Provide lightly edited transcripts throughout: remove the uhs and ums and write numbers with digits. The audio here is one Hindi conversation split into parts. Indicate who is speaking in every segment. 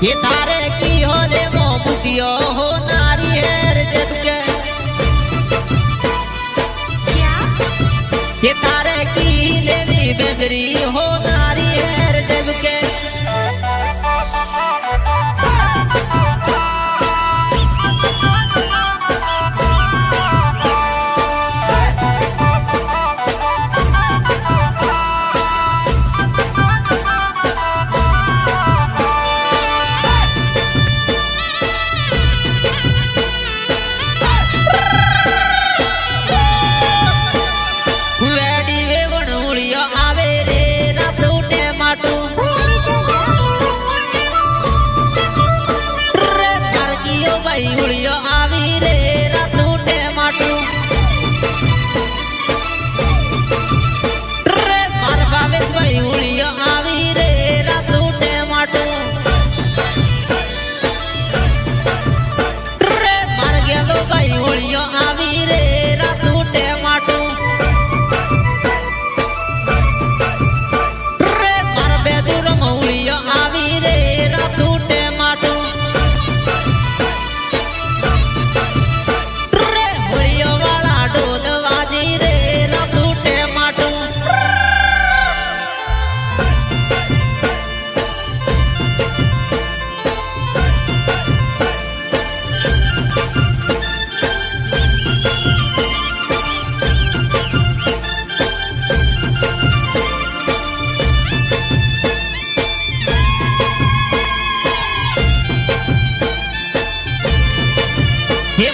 Speaker 1: ये थारे की हो ले मो बुटियो हो नारी है जब के ये थारे की लेवी बेदरी हो नारी है जब के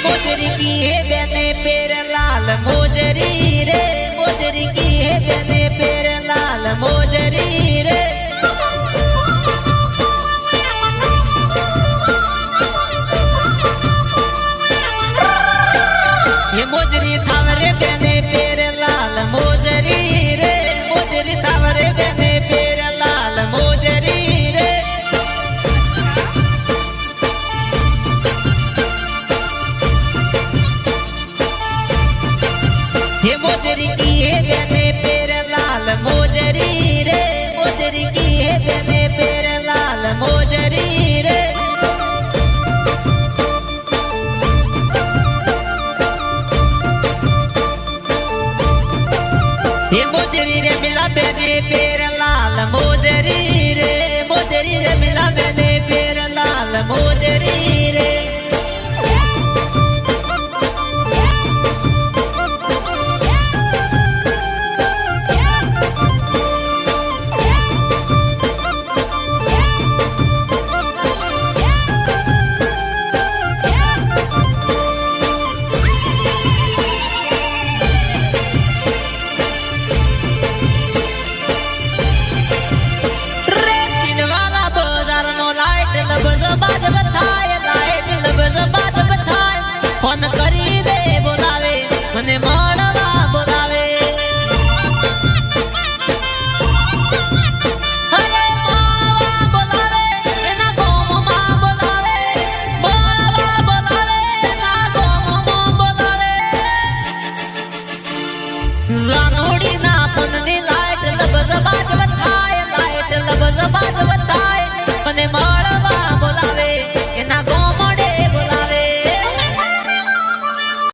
Speaker 1: मोजरी की है बने पेर लाल मोजरी रे मोजरी की है बने पेर लाल मोजरी रे ये मोजरी थावरे बने पेर लाल मोजरी रे मोजरी थावरे बने पेर लाल मोजरी रे ये मोजरी की है बने पेर लाल मोजरी रे मोजरी की है बने पेर लाल मोजरी रे ये मोजरी रे मिला बने पेर लाल मोजरी रे मोजरी रे मिला बने पेर लाल मोजरी रे फोन करी दे बोलावे मने माणवा बोलावे अरे माणवा बोलावे ना गोम मां बोलावे माणवा बोलावे ना गोम मां बोलावे जानोड़ी ना